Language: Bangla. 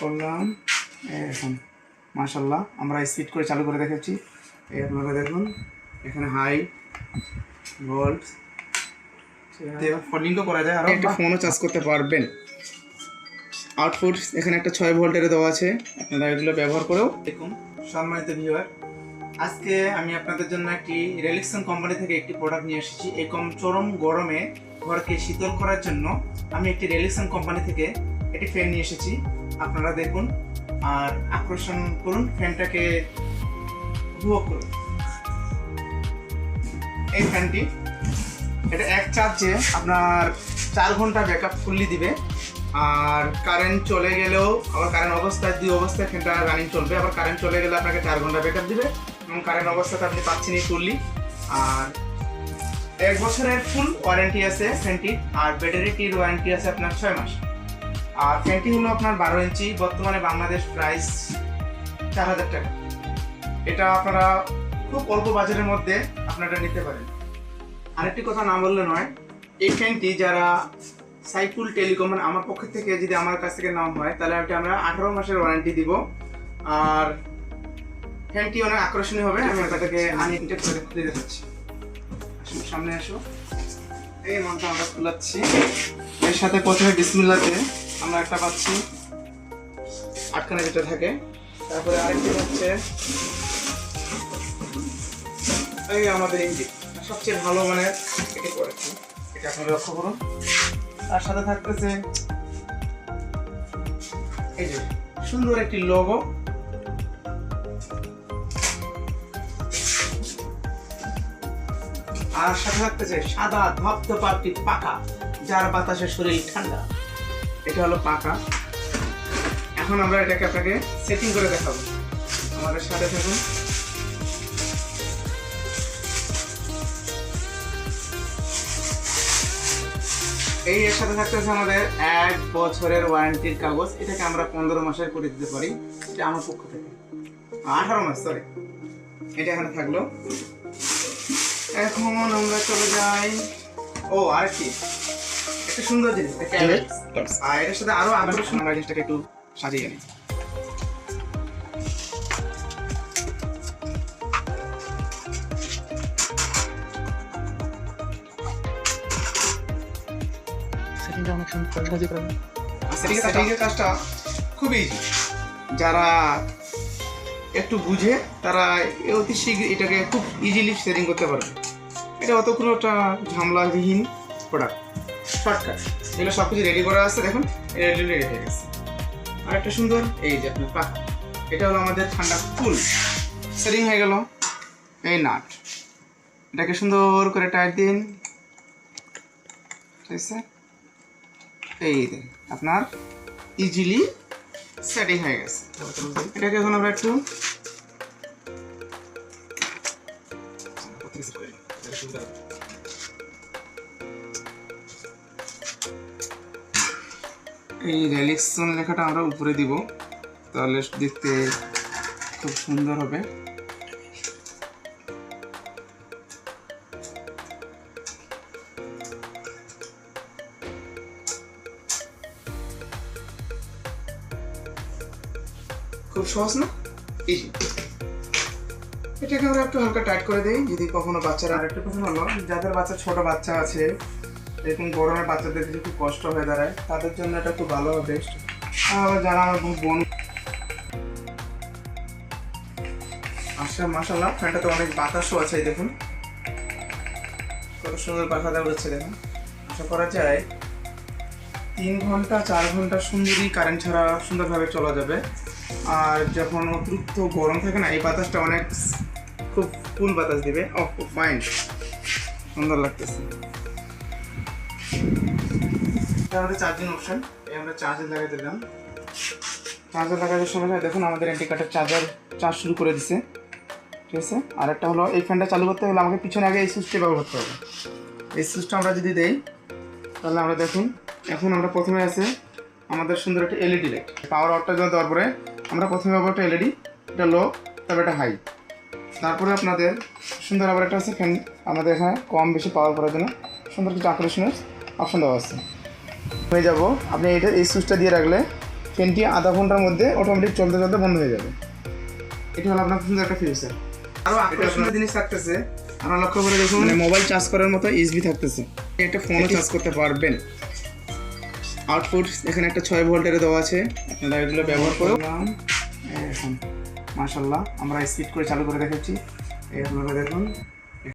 করলাম এখন মাশাআল্লাহ আমরা স্পিড করে চালু করে দেখাচ্ছি। এই আপনারা দেখুন এখানে হাই ভোল্ট ফলিংও করা যায় আর একটা ফোনও চার্জ করতে পারবেন। আউটপুট এখানে একটা 6 ভোল্টের দেওয়া আছে, আপনারা এগুলো ব্যবহার করেও দেখুন। সম্মানিত ভিউয়ার, আজকে আমি আপনাদের জন্য একটি রেলিক্সন কোম্পানি থেকে একটি প্রোডাক্ট নিয়ে এসেছি। এই চরম গরমে ঘরকে শীতল করার জন্য আমি একটি রেলিক্সন কোম্পানি থেকে একটি ফ্যান নিয়ে এসেছি। আপনারা দেখুন আর আকর্ষণ করুন, ফ্যানটাকে উপভোগ করুন। এই ফ্যানটি এটা এক চার্জে আপনার 4 ঘন্টা ব্যাকআপ ফুললি দিবে। আর কারেন্ট চলে গেলেও আবার কারেন্ট অবস্থায় 2 অবস্থায় ফ্যানটা রানিং চলবে। আবার কারেন্ট চলে গেলে আপনাকে 4 ঘন্টা ব্যাকআপ দিবে এবং কারেন্ট অবস্থাতে আপনি পাচ্ছেনই ফুললি। আর 1 বছরের ফুল ওয়ারেন্টি আছে ফ্যানটির, আর ব্যাটারিটির ওয়ারেন্টি আছে আপনার 6 মাস। আর ফ্যানটি হলো আপনার 12 ইঞ্চি, বর্তমানে বাংলাদেশ প্রাইস 4000 টাকা। এটা আপনারা খুব অল্প বাজারের মধ্যে আপনারা নিতে পারেন। আরেকটি কথা না বললে নয়, এই ফ্যানটি যারা সাইকুল টেলিকম মানে আমার পক্ষ থেকে যদি আমার কাছ থেকে নাম হয় তাহলে আমরা 18 মাসের ওয়ারেন্টি দিব। আর ফ্যানটি অনেক আকর্ষণীয় হবে। আমি আপনাদেরকে আনইনটেক করে খুলে দেখাচ্ছি। আসুন সামনে আসো। এই মানটা আমরা খুলাচ্ছি। এর সাথে প্রথমে বিসমিল্লাহতে আমরা একটা পাচ্ছি, আটখানা যেটা থাকে। তারপরে আরেকটি হচ্ছে এই আমাদের ইঞ্জিন, সবচেয়ে ভালো মানের এটি করেছি, এটা আপনারা লক্ষ্য করুন। তার সাথে থাকতেছে এই যে সুন্দর একটি লোগো। আর সাথে থাকতেছে সাদা ধপধপা একটি পাখা, যার বাতাসে শরীর ঠান্ডা। এটা হলো পাখা। এখন আমরা এটাকে আপনাকে সেটিং করে দেখাবো, আমাদের সাথে থাকুন। এই এর সাথে থাকতেছে আমাদের 1 বছরের ওয়ারেন্টির কাগজ। এটাকে আমরা 15 মাসের করে দিতে পারি, এটা আমার পক্ষ থেকে 18 মাস, সরি। এটা এখানে থাকলো। এখন আমরা চলে যাই আরেকটি একটা সুন্দর জিনিস, আর এর সাথে আরো আকর্ষণ আমরা জিনিসটাকে একটু সাজিয়ে নিই। সেটিংয়ের কাজটা খুবই ইজি। যারা একটু বুঝে তারা অতি শীঘ্র এটাকে খুব ইজিলি সেটিং করতে পারবে। এটা অত কোনো একটা ঝামেলাবিহীন প্রোডাক্ট, শর্টকাট। এগুলো সব কিছু রেডি করা আছে, দেখুন রেডি হয়ে গেছে। আর একটা সুন্দর এই যে আপনার পাখা, এটা হলো আমাদের ঠান্ডা ফুল সেটিং হয়ে গেল। এই নাট, এটাকে সুন্দর করে টাইট দিন, ঠিক আছে? এই যে আপনার ইজিলি সেটিং হয়ে গেছে। এটাকে এখন আমরা একটু এই রেলিক্সন লেখাটা আমরা উপরে দিব, তাহলে দেখতে খুব সুন্দর হবে। খুব সহজ না, ইজি। এটাকে আমরা একটু হালকা টাইট করে দিই যদি কখনো বাচ্চারা। আরেকটা কথা হলো, যাদের ছোট বাচ্চা আছে, এরকম গরমে বাচ্চাদের যদি খুব কষ্ট হয়ে দাঁড়ায়, তাদের জন্য এটা খুব ভালো হবে, বেস্ট। আবার যারা আমার বোন মাশাআল্লাহ, ফ্যানটাতে অনেক বাতাসও আছে, দেখুন কত সুন্দর পাখা দেওয়া হচ্ছে। দেখুন, আশা করা যায় 3 ঘন্টা 4 ঘন্টা সুন্দরই কারেন্ট ছাড়া সুন্দরভাবে চলা যাবে। আর যখন অতিরিক্ত গরম থাকে না, এই বাতাসটা অনেক খুব ফুল বাতাস দিবে। খুব ফাইন, সুন্দর লাগতেছে। এটা আমাদের চার্জিং অপশন, এই আমরা চার্জে লাগিয়ে দিলাম। চার্জার লাগানোর সময় দেখুন আমাদের ইন্ডিকেটর চার্জ শুরু করে দিছে, ঠিক আছে? আর একটা হলো, এই ফ্যানটা চালু করতে হলে আমাকে পিছনে আগে এই সুইচটা ব্যবহার করতে হবে। এই সুইচটা আমরা যদি দেই তাহলে আমরা দেখুন, এখন আমরা প্রথমে আছে আমাদের সুন্দর একটা এলইডি লাইট। পাওয়ার আউটটা দেওয়ার পরে আমরা প্রথমে পাবো একটা এলইডি, এটা লো, তারপরে একটা হাই। তারপরে আপনাদের সুন্দর আবার একটা আছে ফ্যান, আমাদের এখানে কম বেশি পাওয়ার করার জন্য সুন্দর কিছু আকর্ষণীয় অপশন দেওয়া আছে। হয়ে যাব, আপনি এই সুইচটা দিয়ে রাখলে ফ্যানটি আধা ঘন্টার মধ্যে অটোমেটিক চলতে চলতে বন্ধ হয়ে যাবে। এটা হলো আপনার সুন্দর একটা ফিউচার। আরও আকর্ষণীয় জিনিস থাকতেছে, আপনারা লক্ষ্য করে দেখুন, মানে মোবাইল চার্জ করার মতো ইউএসবি থাকতেছে, একটা ফোনও চার্জ করতে পারবেন। আউটপুট এখানে একটা 6 ভোল্টের দেওয়া আছে, আপনারা এগুলো ব্যবহার করলাম। এখন মাশাআল্লাহ আমরা স্পিড করে চালু করে দেখাচ্ছি, এই আপনারা দেখুন।